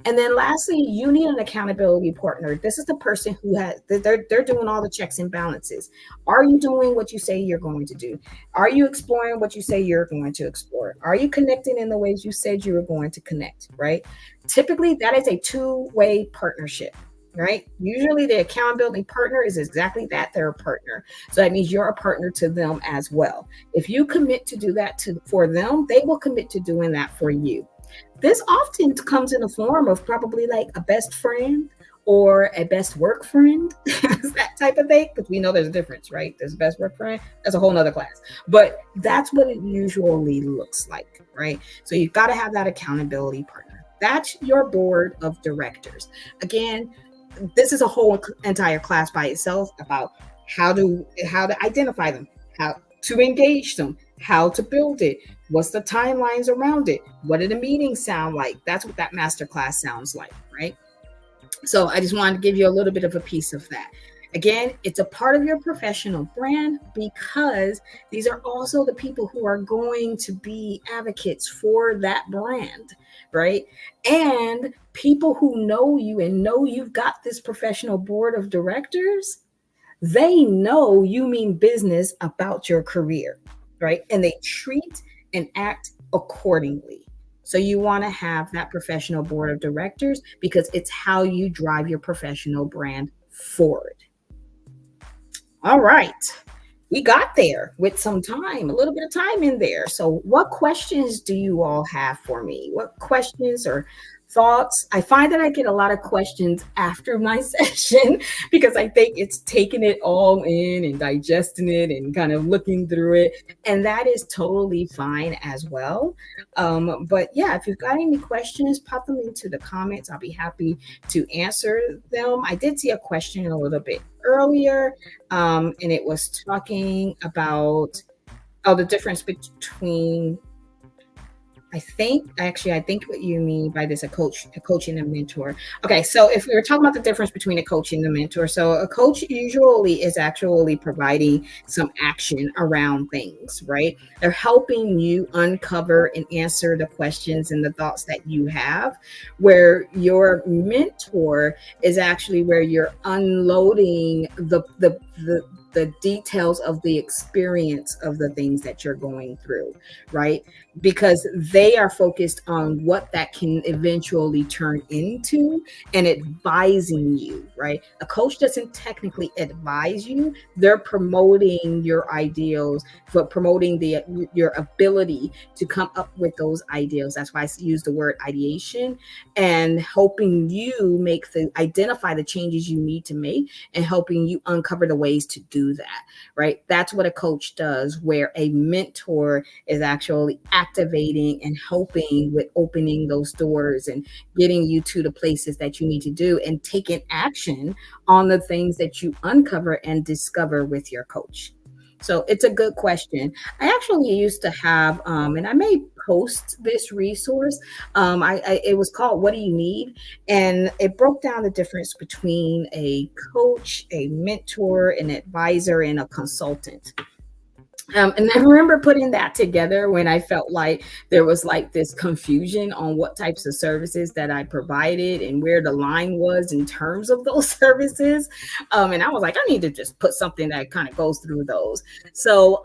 And then lastly, you need an accountability partner. This is the person who they're doing all the checks and balances. Are you doing what you say you're going to do? Are you exploring what you say you're going to explore? Are you connecting in the ways you said you were going to connect, right? Typically, that is a two-way partnership. Right? Usually the accountability partner is exactly that. They're a partner. So that means you're a partner to them as well. If you commit to do that for them, they will commit to doing that for you. This often comes in the form of probably like a best friend or a best work friend, that type of thing. Because we know there's a difference, right? There's a best work friend. That's a whole nother class. But that's what it usually looks like, right? So you've got to have that accountability partner. That's your board of directors. Again, this is a whole entire class by itself about how to identify them, how to engage them, how to build it, what's the timelines around it, what do the meetings sound like. That's what that master class sounds like, right? So I just wanted to give you a little bit of a piece of that. Again, it's a part of your professional brand because these are also the people who are going to be advocates for that brand, right? And people who know you and know you've got this professional board of directors, they know you mean business about your career, right? And they treat and act accordingly. So you want to have that professional board of directors because it's how you drive your professional brand forward. All right. We got there with some time, a little bit of time in there. So what questions do you all have for me? What questions or thoughts? I find that I get a lot of questions after my session because I think it's taking it all in and digesting it and kind of looking through it. And that is totally fine as well. But yeah, if you've got any questions, pop them into the comments. I'll be happy to answer them. I did see a question a little bit earlier, and it was talking about the difference between I think what you mean by this, a coach and a mentor. Okay, so if we were talking about the difference between a coach and a mentor, so a coach usually is actually providing some action around things, right? They're helping you uncover and answer the questions and the thoughts that you have, where your mentor is actually where you're unloading the details of the experience of the things that you're going through, right? Because they are focused on what that can eventually turn into and advising you, right? A coach doesn't technically advise you, they're promoting your ideals, for promoting your ability to come up with those ideals. That's why I use the word ideation, and helping you identify the changes you need to make and helping you uncover the ways to do that, right? That's what a coach does, where a mentor is actually activating and helping with opening those doors and getting you to the places that you need to do and taking action on the things that you uncover and discover with your coach. So it's a good question. I actually used to have, and I may post this resource. It was called "What Do You Need," and it broke down the difference between a coach, a mentor, an advisor, and a consultant. And I remember putting that together when I felt like there was like this confusion on what types of services that I provided and where the line was in terms of those services. And I was like, I need to just put something that kind of goes through those. So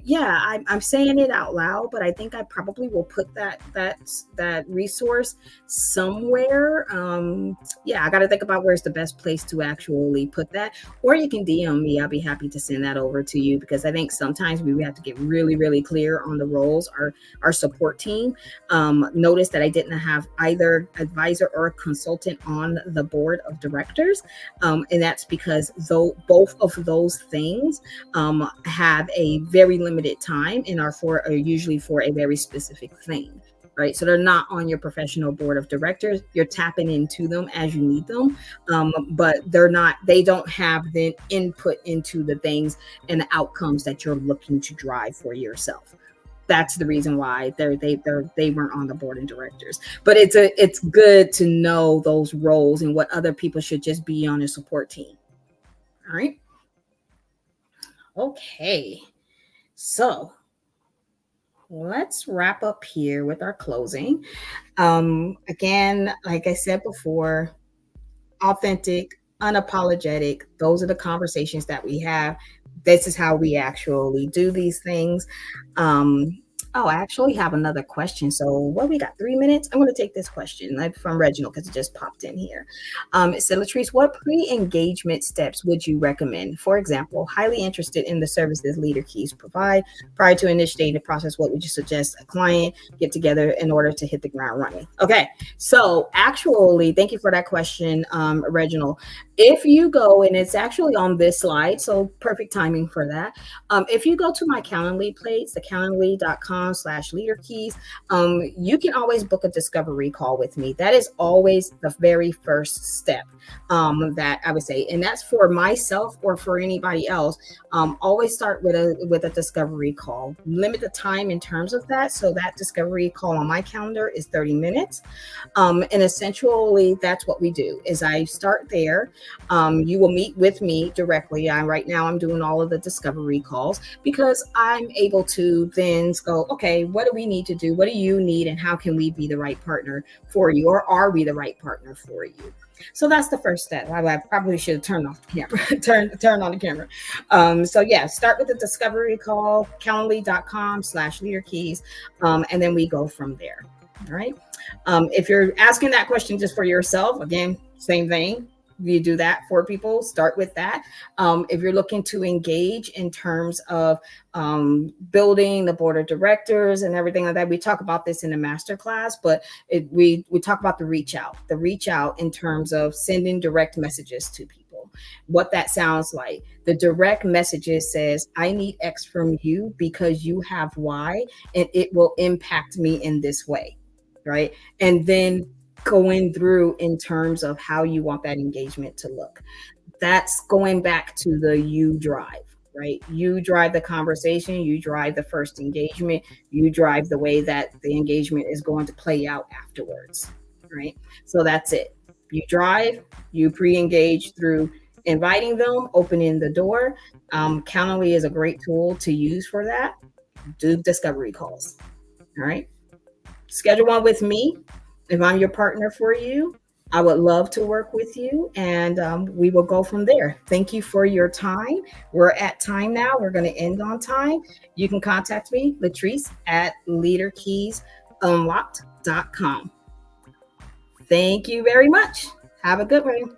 yeah, I'm saying it out loud, but I think I probably will put that resource somewhere. Yeah, I got to think about where's the best place to actually put that. Or you can DM me. I'll be happy to send that over to you, because I think sometimes we have to get really, really clear on the roles. Our support team noticed that I didn't have either advisor or consultant on the board of directors. And that's because both of those things have a very limited time and are usually for a very specific thing. Right. So they're not on your professional board of directors. You're tapping into them as you need them. But they don't have the input into the things and the outcomes that you're looking to drive for yourself. That's the reason why they weren't on the board of directors. But it's good to know those roles and what other people should just be on a support team. All right. Okay. So let's wrap up here with our closing. Again, like I said before, authentic, unapologetic. Those are the conversations that we have. This is how we actually do these things. Oh, I actually have another question. So, what we got? 3 minutes. I'm going to take this question from Reginald because it just popped in here. It said, Latrice, what pre-engagement steps would you recommend? For example, highly interested in the services Leader Keys provide. Prior to initiating the process, what would you suggest a client get together in order to hit the ground running? Okay, so actually, thank you for that question, Reginald. If you go, and it's actually on this slide, so perfect timing for that. If you go to my Calendly page, the calendly.com/leaderkeys, you can always book a discovery call with me. That is always the very first step that I would say. And that's for myself or for anybody else. Always start with a discovery call. Limit the time in terms of that. So that discovery call on my calendar is 30 minutes. And essentially, that's what we do is I start there. You will meet with me directly. Right now I'm doing all of the discovery calls because I'm able to then go, okay, what do we need to do? What do you need? And how can we be the right partner for you? Or are we the right partner for you? So that's the first step. I probably should have turned off the camera, turn on the camera. So yeah, start with the discovery call, calendly.com/leaderkeys. And then we go from there. All right. If you're asking that question just for yourself, again, same thing. You do that for people, start with that. If you're looking to engage in terms of building the board of directors and everything like that, we talk about this in the masterclass, but we talk about the reach out in terms of sending direct messages to people, what that sounds like. The direct messages says, I need X from you because you have Y, and it will impact me in this way, right? And then going through in terms of how you want that engagement to look. That's going back to the you drive, right? You drive the conversation, you drive the first engagement, you drive the way that the engagement is going to play out afterwards, right? So that's it. You drive, you pre-engage through inviting them, opening the door. Calendly is a great tool to use for that. Do discovery calls, all right? Schedule one with me. If I'm your partner for you, I would love to work with you, and we will go from there. Thank you for your time. We're at time now. We're going to end on time. You can contact me, Latrice, at leaderkeysunlocked.com. Thank you very much. Have a good one.